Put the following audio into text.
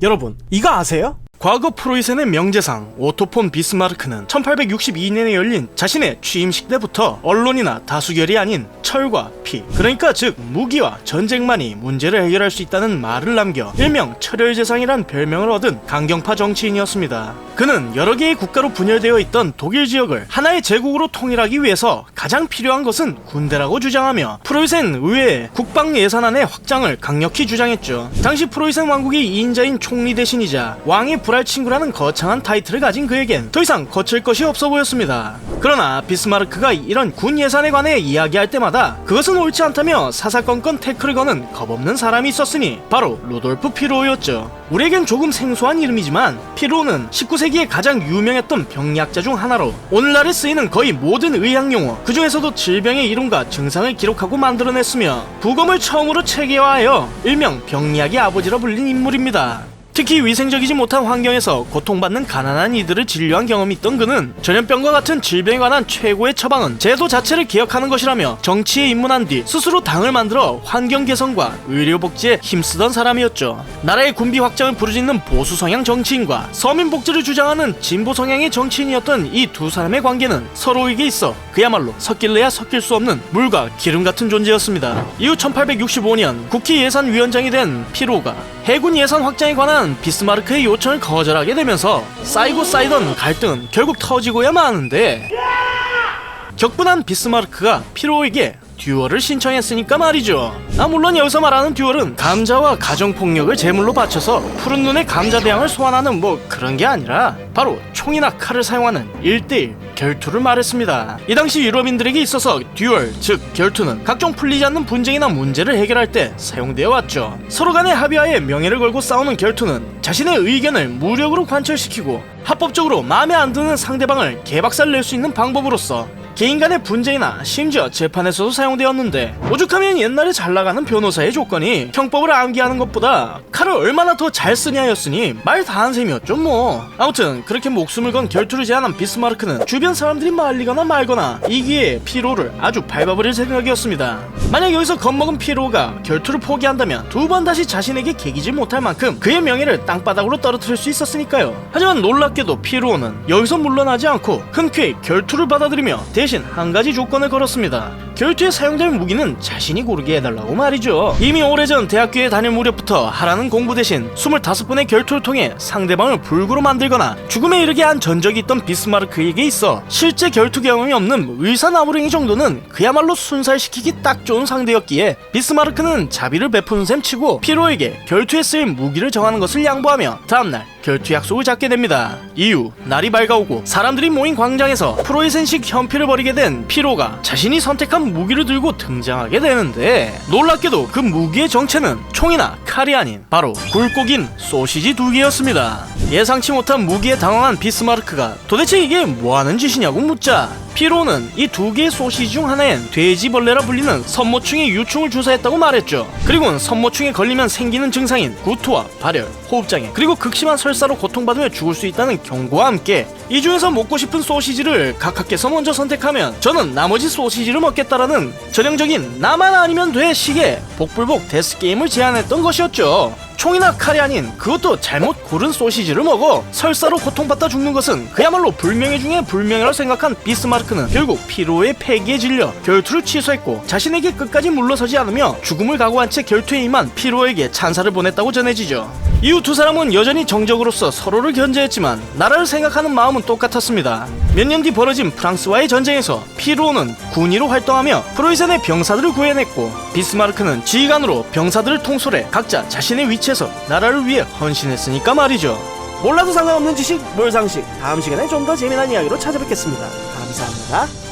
여러분, 이거 아세요? 과거 프로이센의 명재상 오토 폰 비스마르크는 1862년에 열린 자신의 취임식 때부터 언론이나 다수결이 아닌 철과 피, 그러니까 즉 무기와 전쟁만이 문제를 해결할 수 있다는 말을 남겨 일명 철혈재상이란 별명을 얻은 강경파 정치인이었습니다. 그는 여러 개의 국가로 분열되어 있던 독일 지역을 하나의 제국으로 통일하기 위해서 가장 필요한 것은 군대라고 주장하며 프로이센 의회의 국방 예산안의 확장을 강력히 주장했죠. 당시 프로이센 왕국의 2인자인 총리 대신이자 왕의 불알친구라는 거창한 타이틀을 가진 그에겐 더 이상 거칠 것이 없어 보였습니다. 그러나 비스마르크가 이런 군 예산에 관해 이야기할 때마다 그것은 옳지 않다며 사사건건 태클을 거는 겁없는 사람이 있었으니 바로 루돌프 피로우였죠. 우리에겐 조금 생소한 이름이지만 피로우는 19세기에 가장 유명했던 병리학자 중 하나로 오늘날에 쓰이는 거의 모든 의학용어, 그 중에서도 질병의 이름과 증상을 기록하고 만들어냈으며 부검을 처음으로 체계화하여 일명 병리학의 아버지라 불린 인물입니다. 특히 위생적이지 못한 환경에서 고통받는 가난한 이들을 진료한 경험이 있던 그는 전염병과 같은 질병에 관한 최고의 처방은 제도 자체를 개혁하는 것이라며 정치에 입문한 뒤 스스로 당을 만들어 환경 개선과 의료복지에 힘쓰던 사람이었죠. 나라의 군비 확장을 부르짖는 보수 성향 정치인과 서민 복지를 주장하는 진보 성향의 정치인이었던 이 두 사람의 관계는 서로에게 있어 그야말로 섞일래야 섞일 수 없는 물과 기름 같은 존재였습니다. 이후 1865년 국회 예산위원장이 된 피로우가 해군 예산 확장에 관한 비스마르크의 요청을 거절하게 되면서 쌓이고 쌓이던 갈등은 결국 터지고야 마는데, 격분한 비스마르크가 피로우에게 듀얼을 신청했으니까 말이죠. 물론 여기서 말하는 듀얼은 감자와 가정폭력을 제물로 바쳐서 푸른 눈의 감자대왕을 소환하는 그런 게 아니라 바로 총이나 칼을 사용하는 1대1 결투를 말했습니다. 이 당시 유럽인들에게 있어서 듀얼, 즉 결투는 각종 풀리지 않는 분쟁이나 문제를 해결할 때 사용되어 왔죠. 서로 간의 합의하에 명예를 걸고 싸우는 결투는 자신의 의견을 무력으로 관철시키고 합법적으로 마음에 안 드는 상대방을 개박살 낼 수 있는 방법으로서 개인 간의 분쟁이나 심지어 재판에서도 사용되었는데, 오죽하면 옛날에 잘나가는 변호사의 조건이 형법을 암기하는 것보다 칼을 얼마나 더 잘 쓰냐였으니 말 다 한 셈이었죠 아무튼 그렇게 목숨을 건 결투를 제안한 비스마르크는 주변 사람들이 말리거나 말거나 이 기회에 피로우를 아주 밟아버릴 생각이었습니다. 만약 여기서 겁먹은 피로우가 결투를 포기한다면 두 번 다시 자신에게 개기지 못할 만큼 그의 명예를 땅바닥으로 떨어뜨릴 수 있었으니까요. 하지만 놀랍게도 피로우는 여기서 물러나지 않고 흔쾌히 결투를 받아들이며 대신 한 가지 조건을 걸었습니다. 결투에 사용될 무기는 자신이 고르게 해달라고 말이죠. 이미 오래전 대학교에 다닐 무렵부터 하라는 공부 대신 25번의 결투를 통해 상대방을 불구로 만들거나 죽음에 이르게 한 전적이 있던 비스마르크에게 있어 실제 결투 경험이 없는 의사 나부랭이 정도는 그야말로 순살시키기 딱 좋은 상대였기에 비스마르크는 자비를 베푸는 셈 치고 피로에게 결투에 쓰일 무기를 정하는 것을 양보하며 다음날 결투 약속을 잡게 됩니다. 이후 날이 밝아오고 사람들이 모인 광장에서 프로이센식 현피를 벌이게 된 피로가 자신이 선택한 무기를 들고 등장하게 되는데, 놀랍게도 그 무기의 정체는 총이나 칼이 아닌 바로 굵고 긴 소시지 2개였습니다. 예상치 못한 무기에 당황한 비스마르크가 도대체 이게 뭐하는 짓이냐고 묻자 피로는 이 2개의 소시지 중 하나엔 돼지벌레라 불리는 선모충의 유충을 주사했다고 말했죠. 그리고는 선모충에 걸리면 생기는 증상인 구토와 발열, 호흡장애, 그리고 극심한 설사로 고통받으며 죽을 수 있다는 경고와 함께 이 중에서 먹고 싶은 소시지를 각하께서 먼저 선택하면 저는 나머지 소시지를 먹겠다라는 전형적인 나만 아니면 돼 식의 복불복 데스게임을 제안했던 것이었죠. 총이나 칼이 아닌 그것도 잘못 고른 소시지를 먹어 설사로 고통받다 죽는 것은 그야말로 불명예 중에 불명예라고 생각한 비스마르크는 결국 피로의 패기에 질려 결투를 취소했고 자신에게 끝까지 물러서지 않으며 죽음을 각오한 채 결투에 임한 피로에게 찬사를 보냈다고 전해지죠. 이후 두 사람은 여전히 정적으로서 서로를 견제했지만 나라를 생각하는 마음은 똑같았습니다. 몇 년 뒤 벌어진 프랑스와의 전쟁에서 피로는 군의로 활동하며 프로이센의 병사들을 구해냈고 비스마르크는 지휘관으로 병사들을 통솔해 각자 자신의 위치에서 나라를 위해 헌신했으니까 말이죠. 몰라도 상관없는 지식 몰상식, 다음 시간에 좀 더 재미난 이야기로 찾아뵙겠습니다. 감사합니다.